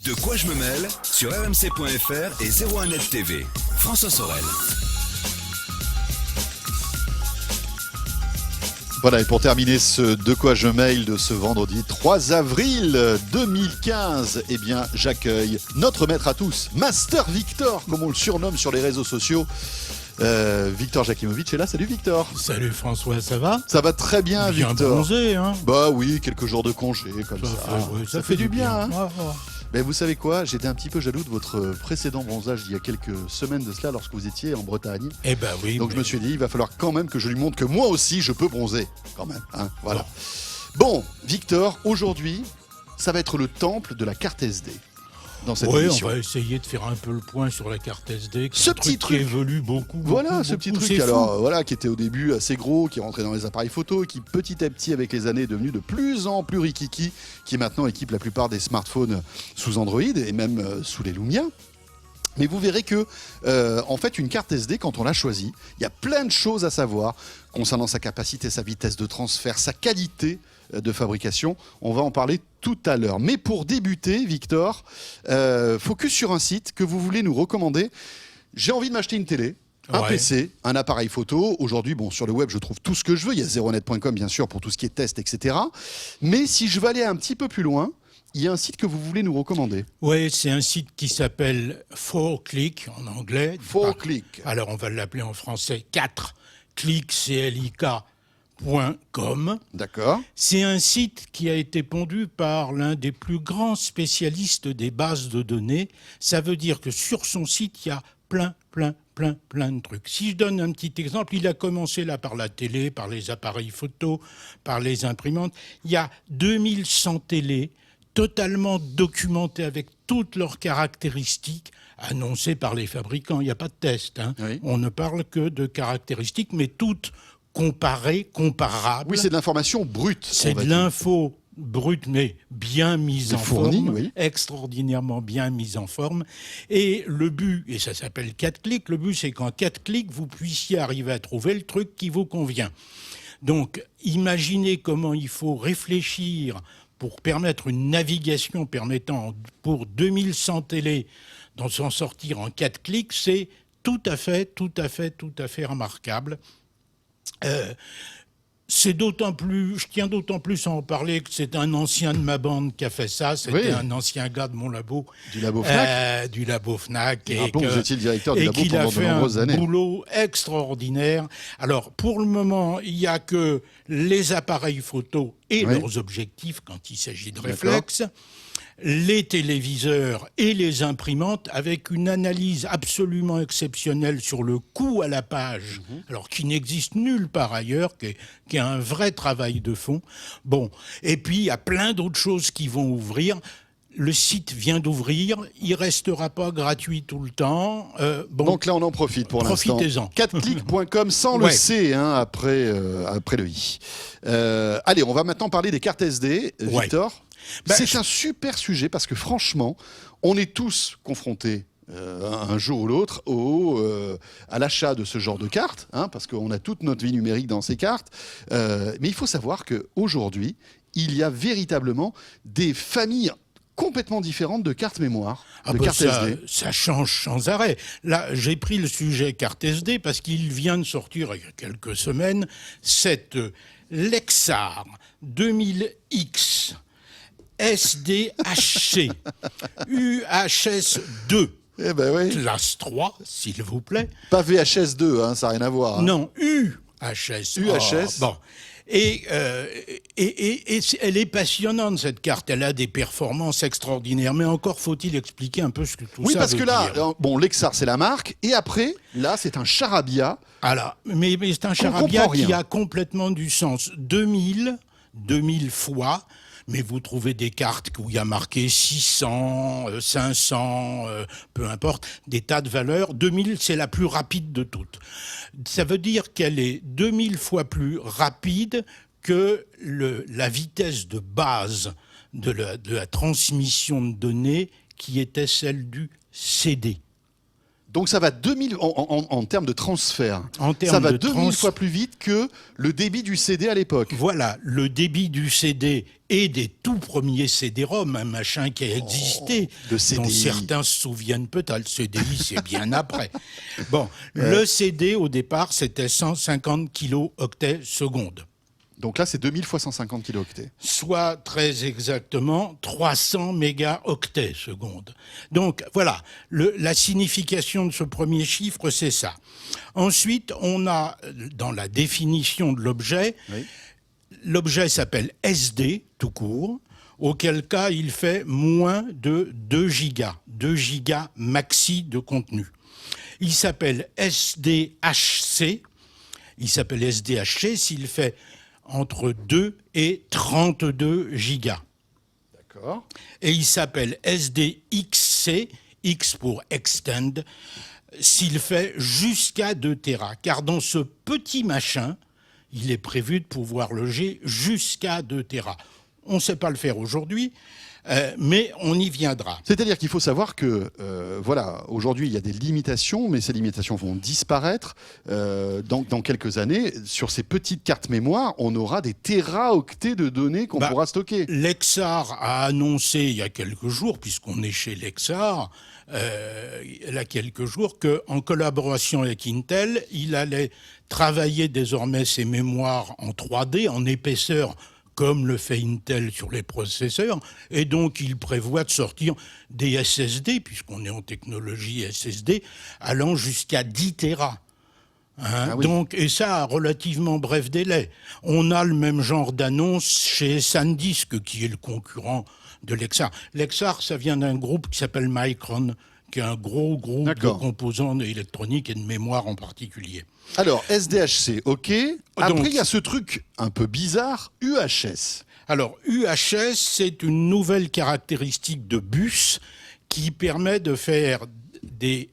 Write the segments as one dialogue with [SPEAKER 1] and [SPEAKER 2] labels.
[SPEAKER 1] De quoi je me mêle sur rmc.fr et 01net TV. François Sorel.
[SPEAKER 2] Voilà, et pour terminer ce De quoi je mail de ce vendredi 3 avril 2015, eh bien, j'accueille notre maître à tous, Master Victor, comme on le surnomme sur les réseaux sociaux. Victor Jakimovic est là. Salut Victor.
[SPEAKER 3] Salut François, ça va?
[SPEAKER 2] Ça va très bien,
[SPEAKER 3] bien
[SPEAKER 2] Victor.
[SPEAKER 3] Bronzé, hein?
[SPEAKER 2] Bah oui, quelques jours de congé, comme ça.
[SPEAKER 3] Ça
[SPEAKER 2] fait du bien, hein.
[SPEAKER 3] Ouais.
[SPEAKER 2] Mais vous savez quoi, j'étais un petit peu jaloux de votre précédent bronzage il y a quelques semaines de cela, lorsque vous étiez en Bretagne.
[SPEAKER 3] Eh ben oui.
[SPEAKER 2] Donc je me suis dit, il va falloir quand même que je lui montre que moi aussi je peux bronzer, quand même, hein, voilà. Bon, Victor, aujourd'hui, ça va être le temple de la carte SD dans cette émission.
[SPEAKER 3] On va essayer de faire un peu le point sur la carte SD.
[SPEAKER 2] Ce petit truc
[SPEAKER 3] qui évolue beaucoup.
[SPEAKER 2] Voilà, ce petit truc, alors voilà, qui était au début assez gros, qui est rentré dans les appareils photo et qui petit à petit, avec les années, est devenu de plus en plus rikiki, qui maintenant équipe la plupart des smartphones sous Android et même sous les Lumia. Mais vous verrez que, en fait, une carte SD, quand on l'a choisie, il y a plein de choses à savoir concernant sa capacité, sa vitesse de transfert, sa qualité de fabrication. On va en parler tout à l'heure. Mais pour débuter, Victor, focus sur un site que vous voulez nous recommander. J'ai envie de m'acheter une télé, un PC, un appareil photo. Aujourd'hui, bon, sur le web, je trouve tout ce que je veux. Il y a 01net.com, bien sûr, pour tout ce qui est test, etc. Mais si je veux aller un petit peu plus loin, il y a un site que vous voulez nous recommander.
[SPEAKER 3] Oui, c'est un site qui s'appelle 4Click en anglais.
[SPEAKER 2] 4Click.
[SPEAKER 3] Alors, on va l'appeler en français 4Click, CLIK.com.
[SPEAKER 2] D'accord.
[SPEAKER 3] C'est un site qui a été pondu par l'un des plus grands spécialistes des bases de données. Ça veut dire que sur son site, il y a plein de trucs. Si je donne un petit exemple, il a commencé là par la télé, par les appareils photo, par les imprimantes. Il y a 2100 télés totalement documentées avec toutes leurs caractéristiques annoncées par les fabricants. Il n'y a pas de test, hein.
[SPEAKER 2] Oui.
[SPEAKER 3] On ne parle que de caractéristiques, mais toutes comparables.
[SPEAKER 2] Oui, c'est de l'information brute.
[SPEAKER 3] C'est de l'info brute, mais bien mise en forme, oui. Extraordinairement bien mise en forme. Et le but, et ça s'appelle 4 clics, le but c'est qu'en 4 clics, vous puissiez arriver à trouver le truc qui vous convient. Donc, imaginez comment il faut réfléchir pour permettre une navigation permettant pour 2100 télés d'en s'en sortir en 4 clics, c'est tout à fait remarquable. C'est d'autant plus, je tiens d'autant plus à en parler que c'est un ancien de ma bande qui a fait ça. C'était un ancien gars de mon labo.
[SPEAKER 2] Du labo Fnac.
[SPEAKER 3] Du labo Fnac.
[SPEAKER 2] Et rappelons que vous étiez le directeur du labo pendant de nombreuses années.
[SPEAKER 3] Et qu'il a fait un boulot extraordinaire. Alors, pour le moment, il n'y a que les appareils photo et leurs objectifs quand il s'agit de réflexes, les téléviseurs et les imprimantes, avec une analyse absolument exceptionnelle sur le coût à la page, alors qui n'existe nulle part ailleurs, qui est un vrai travail de fond. Bon, et puis il y a plein d'autres choses qui vont ouvrir. Le site vient d'ouvrir, il ne restera pas gratuit tout le temps.
[SPEAKER 2] Donc là, on en profite pour l'instant.
[SPEAKER 3] Profitez-en.
[SPEAKER 2] 4click.com sans le C, hein, après le I. Allez, on va maintenant parler des cartes SD, Victor. C'est un super sujet parce que franchement, on est tous confrontés un jour ou l'autre à l'achat de ce genre de cartes, hein, parce qu'on a toute notre vie numérique dans ces cartes. Mais il faut savoir qu'aujourd'hui, il y a véritablement des familles complètement différentes de cartes mémoire, cartes SD.
[SPEAKER 3] Ça change sans arrêt. Là, j'ai pris le sujet carte SD parce qu'il vient de sortir il y a quelques semaines cette Lexar 2000X SDHC UHS2 classe 3, s'il vous plaît.
[SPEAKER 2] Pas VHS2, hein, ça n'a rien à voir. Hein.
[SPEAKER 3] Non, UHS.
[SPEAKER 2] UHS.
[SPEAKER 3] Bon. Et elle est passionnante, cette carte. Elle a des performances extraordinaires. Mais encore faut-il expliquer un peu ce que tout ça veut dire.
[SPEAKER 2] Oui, parce que là, bon, Lexar, c'est la marque. Et après, là, c'est un charabia.
[SPEAKER 3] Alors, mais c'est un charabia qui a complètement du sens. 2000 fois. Mais vous trouvez des cartes où il y a marqué 600, 500, peu importe, des tas de valeurs. 2000, c'est la plus rapide de toutes. Ça veut dire qu'elle est 2000 fois plus rapide que la vitesse de base de la transmission de données qui était celle du CD.
[SPEAKER 2] Donc ça va 2000 en termes de transfert. Ça va 2000 fois plus vite que le débit du CD à l'époque.
[SPEAKER 3] Voilà, le débit du CD et des tout premiers CD-ROM, un machin qui a existé,
[SPEAKER 2] le CDI.
[SPEAKER 3] dont certains se souviennent peut-être. Le CDI, c'est bien après. Bon, le CD, au départ, c'était 150 kilooctets seconde.
[SPEAKER 2] Donc là, c'est 2000 fois 150 kilooctets.
[SPEAKER 3] Soit très exactement 300 mégaoctets seconde. Donc voilà, la signification de ce premier chiffre, c'est ça. Ensuite, on a, dans la définition de l'objet, l'objet s'appelle SD, tout court, auquel cas il fait moins de 2 gigas, 2 gigas maxi de contenu. Il s'appelle SDHC, s'il fait entre 2 et 32 gigas.
[SPEAKER 2] D'accord.
[SPEAKER 3] Et il s'appelle SDXC, X pour Extend, s'il fait jusqu'à 2 Tera. Car dans ce petit machin, il est prévu de pouvoir loger jusqu'à 2 Tera. On ne sait pas le faire aujourd'hui, mais on y viendra.
[SPEAKER 2] C'est-à-dire qu'il faut savoir que, aujourd'hui, il y a des limitations, mais ces limitations vont disparaître. Dans quelques années, sur ces petites cartes mémoire, on aura des téraoctets de données qu'on pourra stocker.
[SPEAKER 3] Lexar a annoncé il y a quelques jours, puisqu'on est chez Lexar, il y a quelques jours, qu'en collaboration avec Intel, il allait travailler désormais ses mémoires en 3D, en épaisseur, comme le fait Intel sur les processeurs, et donc il prévoit de sortir des SSD, puisqu'on est en technologie SSD, allant jusqu'à 10 Tera. Donc, et ça à relativement bref délai. On a le même genre d'annonce chez SanDisk, qui est le concurrent de Lexar. Lexar, ça vient d'un groupe qui s'appelle Micron, qui est un gros groupe de composants électroniques et de mémoire en particulier.
[SPEAKER 2] Alors, SDHC, ok. Après, il y a ce truc un peu bizarre, UHS.
[SPEAKER 3] Alors, UHS, c'est une nouvelle caractéristique de bus qui permet de faire des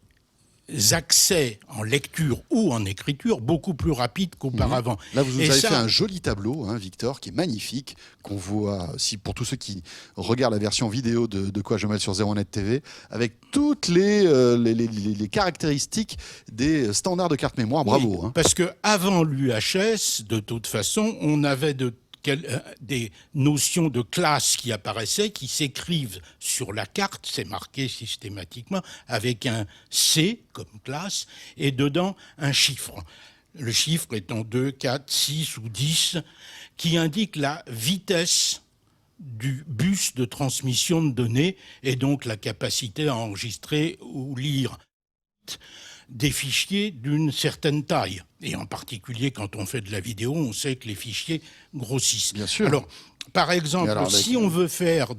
[SPEAKER 3] accès en lecture ou en écriture beaucoup plus rapides qu'auparavant.
[SPEAKER 2] Là, vous avez fait un joli tableau, Victor, qui est magnifique, qu'on voit, pour tous ceux qui regardent la version vidéo de Quoi je mêle sur 01net TV, avec toutes les caractéristiques des standards de carte mémoire. Bravo.
[SPEAKER 3] Parce qu'avant l'UHS, de toute façon, on avait des notions de classe qui apparaissaient, qui s'écrivent sur la carte, c'est marqué systématiquement, avec un C comme classe, et dedans un chiffre. Le chiffre étant 2, 4, 6 ou 10, qui indique la vitesse du bus de transmission de données, et donc la capacité à enregistrer ou lire des fichiers d'une certaine taille. Et en particulier, quand on fait de la vidéo, on sait que les fichiers grossissent.
[SPEAKER 2] Bien sûr.
[SPEAKER 3] Alors, par exemple, si on veut faire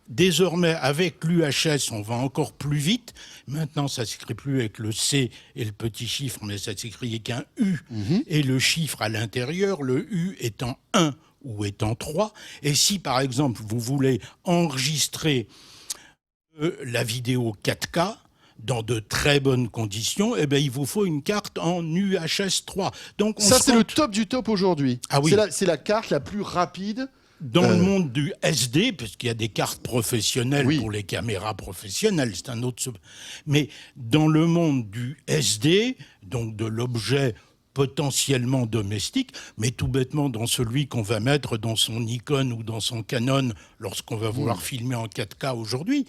[SPEAKER 3] désormais avec l'UHS, on va encore plus vite. Maintenant, ça ne s'écrit plus avec le C et le petit chiffre, mais ça s'écrit avec un U et le chiffre à l'intérieur, le U étant 1 ou étant 3. Et si, par exemple, vous voulez enregistrer la vidéo 4K, dans de très bonnes conditions, il vous faut une carte en UHS 3. Donc
[SPEAKER 2] ça, c'est le top du top aujourd'hui.
[SPEAKER 3] Ah oui.
[SPEAKER 2] C'est la carte la plus rapide.
[SPEAKER 3] Dans le monde du SD, parce qu'il y a des cartes professionnelles pour les caméras professionnelles, c'est un autre... Mais dans le monde du SD, donc de l'objet potentiellement domestique, mais tout bêtement dans celui qu'on va mettre dans son Nikon ou dans son Canon lorsqu'on va vouloir filmer en 4K aujourd'hui,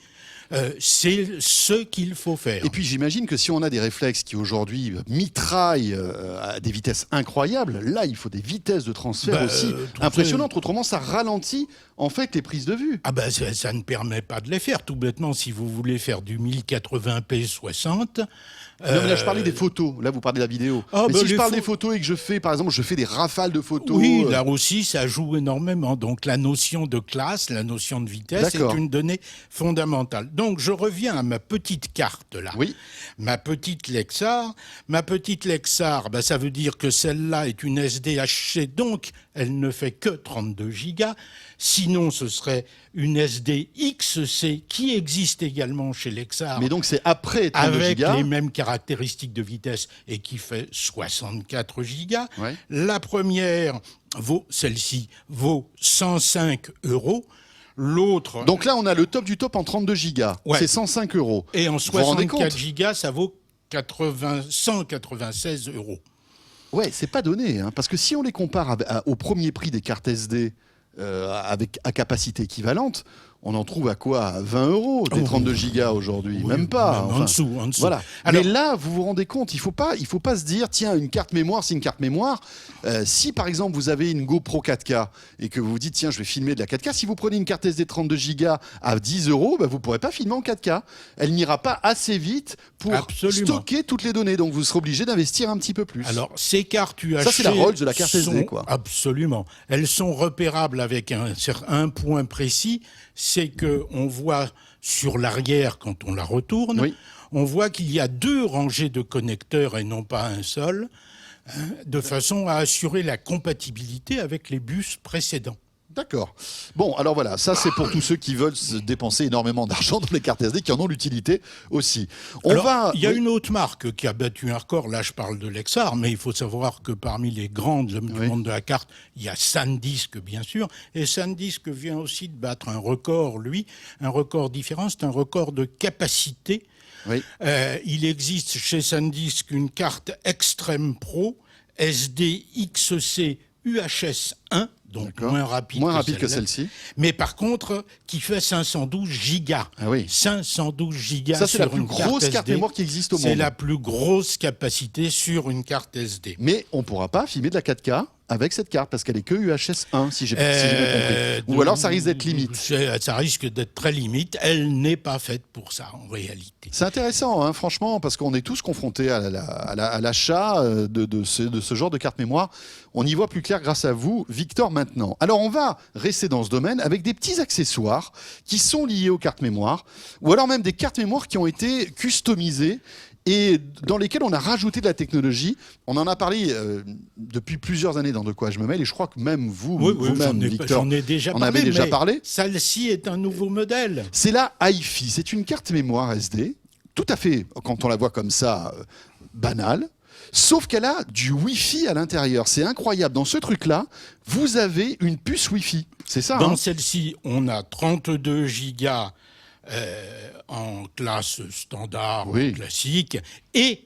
[SPEAKER 3] c'est ce qu'il faut faire.
[SPEAKER 2] Et puis j'imagine que si on a des réflexes qui aujourd'hui mitraillent à des vitesses incroyables, là il faut des vitesses de transfert aussi impressionnantes. Autrement, ça ralentit en fait les prises de vue.
[SPEAKER 3] Ça ne permet pas de les faire. Tout bêtement, si vous voulez faire du 1080p 60...
[SPEAKER 2] Non, mais là je parlais des photos. Là vous parlez de la vidéo. Mais si je parle des photos et que je fais, par exemple, des rafales de photos...
[SPEAKER 3] Oui, là aussi ça joue énormément. Donc la notion de classe, la notion de vitesse est une donnée fondamentale. Donc je reviens à ma petite carte là.
[SPEAKER 2] Oui.
[SPEAKER 3] Ma petite Lexar. Ma petite Lexar, ça veut dire que celle-là est une SDHC, donc elle ne fait que 32 gigas. Sinon, ce serait une SDXC qui existe également chez Lexar.
[SPEAKER 2] Mais donc c'est après 32 gigas.
[SPEAKER 3] Avec les mêmes caractéristiques de vitesse et qui fait 64 gigas.
[SPEAKER 2] Ouais.
[SPEAKER 3] La première, celle-ci, vaut 105 €. L'autre...
[SPEAKER 2] Donc là, on a le top du top en 32 gigas. Ouais. C'est 105 €.
[SPEAKER 3] Et en 64 gigas, ça vaut 196 euros.
[SPEAKER 2] Ouais, c'est pas donné, hein, parce que si on les compare au premier prix des cartes SD à capacité équivalente, on en trouve à quoi? À 20 euros des 32 gigas aujourd'hui,
[SPEAKER 3] Oui,
[SPEAKER 2] même pas.
[SPEAKER 3] même en dessous.
[SPEAKER 2] Voilà.
[SPEAKER 3] Alors,
[SPEAKER 2] mais là, vous vous rendez compte, il faut pas se dire, tiens, une carte mémoire, c'est une carte mémoire. Si par exemple vous avez une GoPro 4K et que vous vous dites, tiens, je vais filmer de la 4K, si vous prenez une carte SD 32 gigas à 10 euros, bah, vous pourrez pas filmer en 4K. Elle n'ira pas assez vite pour stocker toutes les données. Donc vous serez obligé d'investir un petit peu plus.
[SPEAKER 3] Alors, ces cartes UHD...
[SPEAKER 2] Ça, c'est la Rolls de la carte SD, quoi.
[SPEAKER 3] Absolument. Elles sont repérables avec un point précis, c'est qu'on voit sur l'arrière, quand on la retourne,
[SPEAKER 2] Oui.
[SPEAKER 3] on voit qu'il y a 2 rangées de connecteurs et non pas un seul, hein, de façon à assurer la compatibilité avec les bus précédents.
[SPEAKER 2] D'accord. Bon, alors voilà, ça c'est pour tous ceux qui veulent se dépenser énormément d'argent dans les cartes SD, qui en ont l'utilité aussi.
[SPEAKER 3] Il y a une autre marque qui a battu un record, là je parle de Lexar, mais il faut savoir que parmi les grandes hommes du monde de la carte, il y a SanDisk bien sûr, et SanDisk vient aussi de battre un record, lui, un record différent, c'est un record de capacité.
[SPEAKER 2] Oui.
[SPEAKER 3] Il existe chez SanDisk une carte Extreme Pro SDXC UHS 1, donc moins rapide
[SPEAKER 2] que celle-ci.
[SPEAKER 3] Mais par contre, qui fait 512 gigas.
[SPEAKER 2] Ah oui.
[SPEAKER 3] 512 gigas.
[SPEAKER 2] Ça, c'est la plus
[SPEAKER 3] une
[SPEAKER 2] grosse carte mémoire qui existe au monde.
[SPEAKER 3] C'est la plus grosse capacité sur une carte SD.
[SPEAKER 2] Mais on ne pourra pas filmer de la 4K avec cette carte parce qu'elle est que UHS 1, si j'ai bien compris. Ou alors ça risque d'être limite.
[SPEAKER 3] Ça risque d'être très limite. Elle n'est pas faite pour ça, en réalité.
[SPEAKER 2] C'est intéressant, hein, franchement, parce qu'on est tous confrontés à l'achat de ce genre de carte mémoire. On y voit plus clair grâce à vous, Victor, maintenant. Alors, on va rester dans ce domaine avec des petits accessoires qui sont liés aux cartes mémoire, ou alors même des cartes mémoire qui ont été customisées et dans lesquelles on a rajouté de la technologie. On en a parlé depuis plusieurs années dans De quoi je me mêle, et je crois que même vous-même, Victor,
[SPEAKER 3] j'en ai déjà
[SPEAKER 2] en avez déjà parlé.
[SPEAKER 3] Celle-ci est un nouveau modèle.
[SPEAKER 2] C'est la HiFi, c'est une carte mémoire SD, tout à fait, quand on la voit comme ça, banale, sauf qu'elle a du Wi-Fi à l'intérieur. C'est incroyable, dans ce truc-là, vous avez une puce Wi-Fi, c'est ça?
[SPEAKER 3] Dans celle-ci, on a 32 gigas en classe standard, classique, et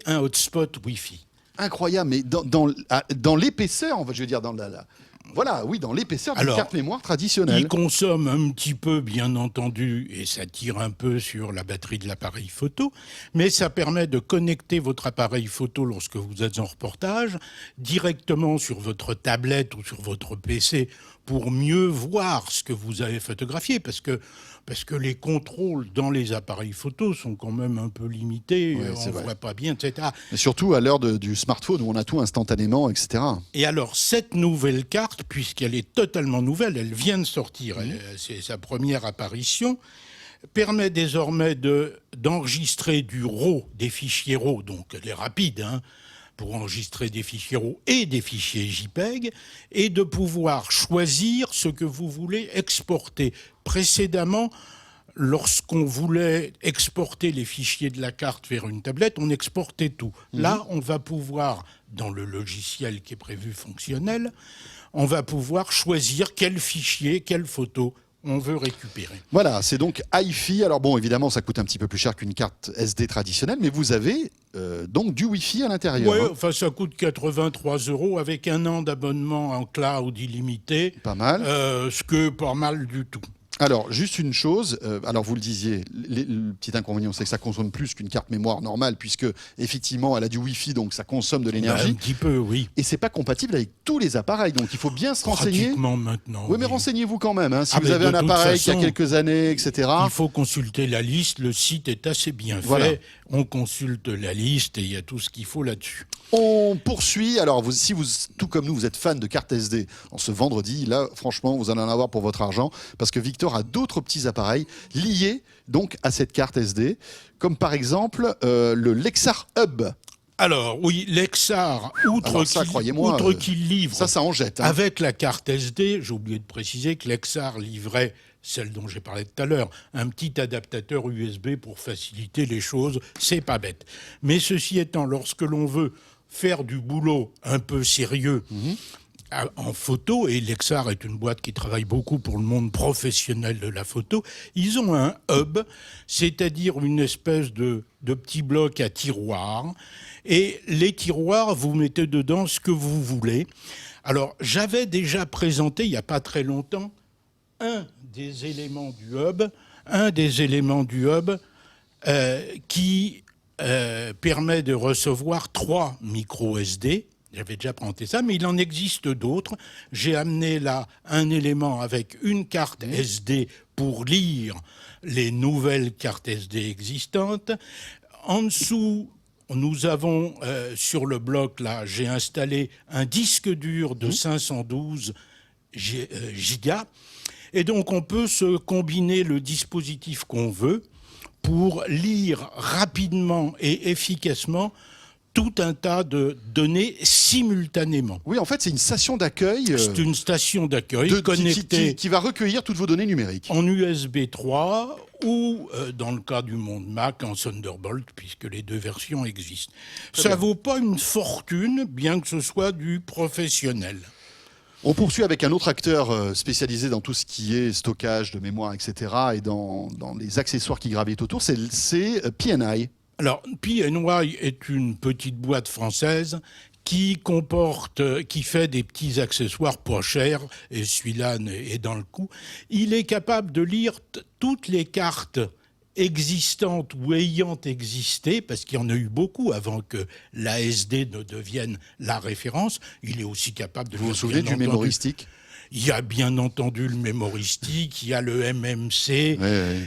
[SPEAKER 3] un hotspot Wi-Fi.
[SPEAKER 2] Incroyable, mais dans l'épaisseur, je veux dire, dans dans l'épaisseur d'une carte mémoire traditionnelle.
[SPEAKER 3] Il consomme un petit peu, bien entendu, et ça tire un peu sur la batterie de l'appareil photo, mais ça permet de connecter votre appareil photo lorsque vous êtes en reportage directement sur votre tablette ou sur votre PC pour mieux voir ce que vous avez photographié, parce que les contrôles dans les appareils photos sont quand même un peu limités, on ne voit pas bien, etc.
[SPEAKER 2] Mais surtout à l'heure du smartphone où on a tout instantanément, etc.
[SPEAKER 3] Et alors, cette nouvelle carte, puisqu'elle est totalement nouvelle, elle vient de sortir, c'est sa première apparition, permet désormais d'enregistrer du RAW, des fichiers RAW, donc elle est rapide, pour enregistrer des fichiers RAW et des fichiers JPEG, et de pouvoir choisir ce que vous voulez exporter. Précédemment, lorsqu'on voulait exporter les fichiers de la carte vers une tablette, on exportait tout. Là, on va pouvoir, dans le logiciel qui est prévu fonctionnel, on va pouvoir choisir quel fichier, quelle photo on veut récupérer.
[SPEAKER 2] Voilà, c'est donc HiFi. Alors bon, évidemment, ça coûte un petit peu plus cher qu'une carte SD traditionnelle, mais vous avez donc du Wi-Fi à l'intérieur.
[SPEAKER 3] Oui, enfin ça coûte 83 € avec 1 an d'abonnement en cloud illimité.
[SPEAKER 2] Pas mal.
[SPEAKER 3] Ce que pas mal du tout.
[SPEAKER 2] Alors, juste une chose, alors vous le disiez, le petit inconvénient, c'est que ça consomme plus qu'une carte mémoire normale, puisque effectivement, elle a du Wi-Fi, donc ça consomme de l'énergie.
[SPEAKER 3] Un petit peu, oui.
[SPEAKER 2] Et c'est pas compatible avec tous les appareils, donc il faut bien se renseigner.
[SPEAKER 3] Pratiquement maintenant.
[SPEAKER 2] Oui, mais renseignez-vous quand même. Si vous
[SPEAKER 3] mais
[SPEAKER 2] avez un appareil qui a quelques années, etc.
[SPEAKER 3] Il faut consulter la liste. Le site est assez bien fait.
[SPEAKER 2] Voilà.
[SPEAKER 3] On consulte la liste et il y a tout ce qu'il faut là-dessus.
[SPEAKER 2] On poursuit. Alors, si vous, tout comme nous, vous êtes fan de cartes SD, en ce vendredi, là, franchement, vous allez en avoir pour votre argent, parce que Victor a d'autres petits appareils liés donc à cette carte SD, comme par exemple le Lexar Hub.
[SPEAKER 3] Alors, oui, Lexar, outre qu'il livre...
[SPEAKER 2] Ça en jette.
[SPEAKER 3] Avec la carte SD, j'ai oublié de préciser que Lexar livrait, celle dont j'ai parlé tout à l'heure, un petit adaptateur USB pour faciliter les choses. C'est pas bête. Mais ceci étant, lorsque l'on veut faire du boulot un peu sérieux, en photo, et Lexar est une boîte qui travaille beaucoup pour le monde professionnel de la photo, ils ont un hub, c'est-à-dire une espèce de petit bloc à tiroirs. Et les tiroirs, vous mettez dedans ce que vous voulez. Alors, j'avais déjà présenté, il n'y a pas très longtemps, un des éléments du hub qui permet de recevoir 3 micros SD. J'avais déjà présenté ça, mais il en existe d'autres. J'ai amené là un élément avec une carte SD pour lire les nouvelles cartes SD existantes. En dessous, nous avons sur le bloc, là, j'ai installé un disque dur de 512 gigas. Et donc, on peut se combiner le dispositif qu'on veut pour lire rapidement et efficacement tout un tas de données simultanément.
[SPEAKER 2] Oui, en fait, c'est une station d'accueil.
[SPEAKER 3] C'est une station d'accueil connectée
[SPEAKER 2] qui va recueillir toutes vos données numériques.
[SPEAKER 3] En USB 3 ou, dans le cas du monde Mac, en Thunderbolt, puisque les 2 versions existent. Ça ne vaut pas une fortune, bien que ce soit du professionnel.
[SPEAKER 2] On poursuit avec un autre acteur spécialisé dans tout ce qui est stockage de mémoire, etc. et dans les accessoires qui gravitent autour, c'est P&I.
[SPEAKER 3] Alors, P&Y est une petite boîte française qui fait des petits accessoires pas chers, et celui-là est dans le coup. Il est capable de lire toutes les cartes existantes ou ayant existé, parce qu'il y en a eu beaucoup avant que l'ASD ne devienne la référence. Il est aussi capable de lire...
[SPEAKER 2] Vous vous souvenez du mémoristique ?
[SPEAKER 3] Il y a bien entendu le mémoristique, il y a le MMC,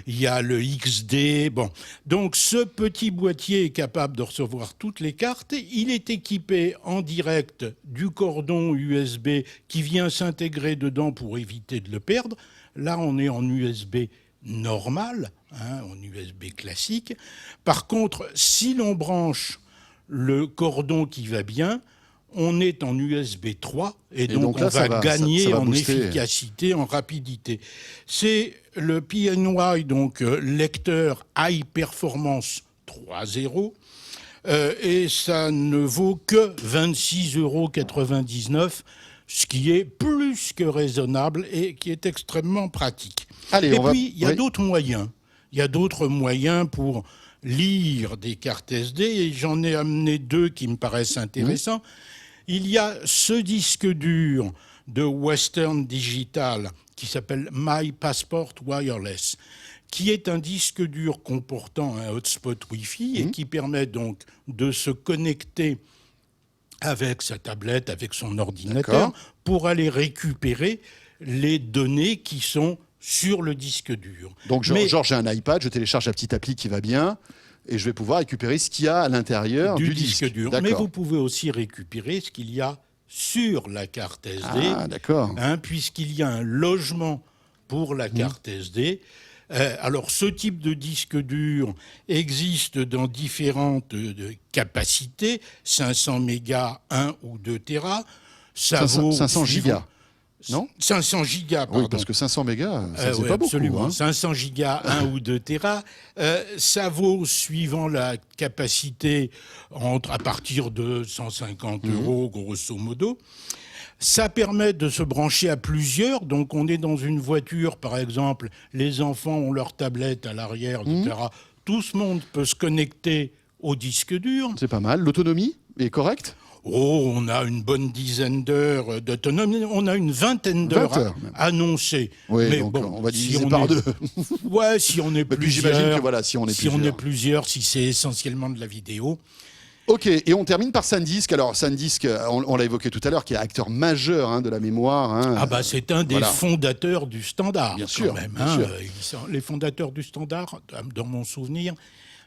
[SPEAKER 3] il y a le XD. Bon. Donc ce petit boîtier est capable de recevoir toutes les cartes. Il est équipé en direct du cordon USB qui vient s'intégrer dedans pour éviter de le perdre. Là, on est en USB normal, en USB classique. Par contre, si l'on branche le cordon qui va bien, on est en USB 3 et donc là, on va gagner en efficacité, en rapidité. C'est le P&Y, donc lecteur High Performance 3.0, et ça ne vaut que 26,99 €, ce qui est plus que raisonnable et qui est extrêmement pratique. Allez, il y a d'autres moyens. Il y a d'autres moyens pour lire des cartes SD, et j'en ai amené 2 qui me paraissent intéressants. Il y a ce disque dur de Western Digital qui s'appelle My Passport Wireless, qui est un disque dur comportant un hotspot Wi-Fi et qui permet donc de se connecter avec sa tablette, avec son ordinateur, pour aller récupérer les données qui sont sur le disque dur.
[SPEAKER 2] Donc, genre j'ai un iPad, je télécharge la petite appli qui va bien, et je vais pouvoir récupérer ce qu'il y a à l'intérieur du disque
[SPEAKER 3] dur. Mais vous pouvez aussi récupérer ce qu'il y a sur la carte SD, puisqu'il y a un logement pour la carte SD. Alors, ce type de disque dur existe dans différentes capacités, 500 mégas, 1 ou 2 Tera.
[SPEAKER 2] 500 gigas. Non
[SPEAKER 3] 500 gigas, pardon.
[SPEAKER 2] Oui, parce que 500 mégas, c'est pas beaucoup.
[SPEAKER 3] Absolument. 500 gigas, 1 ou 2 Tera. Ça vaut, suivant la capacité, à partir de 150 €, grosso modo. Ça permet de se brancher à plusieurs. Donc, on est dans une voiture, par exemple, les enfants ont leur tablette à l'arrière, etc. Tout ce monde peut se connecter au disque dur.
[SPEAKER 2] C'est pas mal. L'autonomie est correcte ?
[SPEAKER 3] Oh, on a une bonne dizaine d'heures d'autonomie. On a une vingtaine d'heures annoncées.
[SPEAKER 2] Oui, mais donc bon, on va diviser par 2.
[SPEAKER 3] Ouais, si on est plusieurs. Puis
[SPEAKER 2] j'imagine que voilà, si on est
[SPEAKER 3] plusieurs, si c'est essentiellement de la vidéo.
[SPEAKER 2] Ok, et on termine par SanDisk. Alors SanDisk, on l'a évoqué tout à l'heure, qui est acteur majeur de la mémoire.
[SPEAKER 3] C'est un des fondateurs du standard.
[SPEAKER 2] Bien sûr,
[SPEAKER 3] même,
[SPEAKER 2] bien sûr.
[SPEAKER 3] Les fondateurs du standard, dans mon souvenir,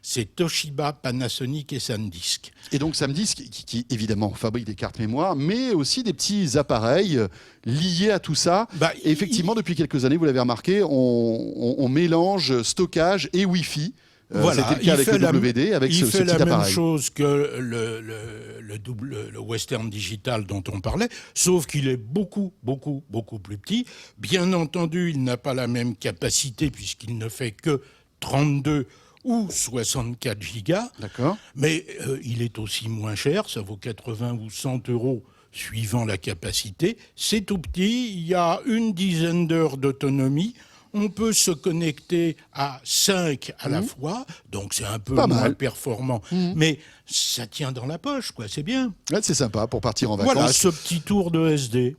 [SPEAKER 3] c'est Toshiba, Panasonic et SanDisk.
[SPEAKER 2] Et donc SanDisk, qui évidemment fabrique des cartes mémoire, mais aussi des petits appareils liés à tout ça. Et effectivement, depuis quelques années, vous l'avez remarqué, on mélange stockage et Wi-Fi. C'était le cas avec le WD, avec ce petit appareil. Il fait la même
[SPEAKER 3] chose que le Western Digital dont on parlait, sauf qu'il est beaucoup, beaucoup, beaucoup plus petit. Bien entendu, il n'a pas la même capacité puisqu'il ne fait que 32 ou 64 gigas.
[SPEAKER 2] D'accord.
[SPEAKER 3] Mais il est aussi moins cher, ça vaut 80 ou 100 € suivant la capacité. C'est tout petit, il y a une dizaine d'heures d'autonomie. On peut se connecter à 5 à la fois, donc c'est un peu moins performant. Mais ça tient dans la poche, quoi, c'est bien.
[SPEAKER 2] Ouais, c'est sympa pour partir en vacances.
[SPEAKER 3] Voilà, ce petit tour de SD.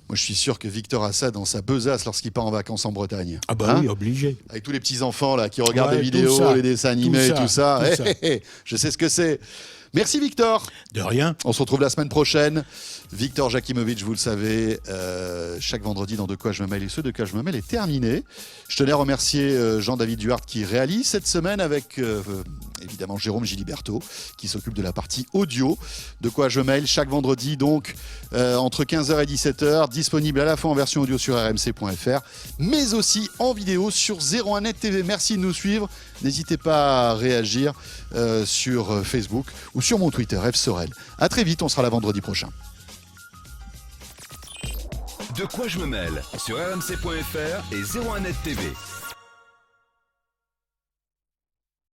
[SPEAKER 2] Moi, je suis sûr que Victor a ça dans sa besace lorsqu'il part en vacances en Bretagne.
[SPEAKER 3] Ah bah oui, obligé.
[SPEAKER 2] Avec tous les petits-enfants là qui regardent les vidéos, les dessins animés, tout ça. Je sais ce que c'est. Merci Victor.
[SPEAKER 3] De rien.
[SPEAKER 2] On se retrouve la semaine prochaine. Victor Jakimovic, vous le savez, chaque vendredi dans De quoi je me mêle, et ce De quoi je me mêle est terminé. Je tenais à remercier Jean-David Duhart qui réalise cette semaine avec évidemment Jérôme Giliberto qui s'occupe de la partie audio. De quoi je mêle chaque vendredi donc entre 15h et 17h, disponible à la fois en version audio sur rmc.fr mais aussi en vidéo sur 01net TV. Merci de nous suivre. N'hésitez pas à réagir sur Facebook ou sur mon Twitter, F Sorel. À très vite, on sera là vendredi prochain.
[SPEAKER 1] De quoi je me mêle sur rmc.fr et 01net TV.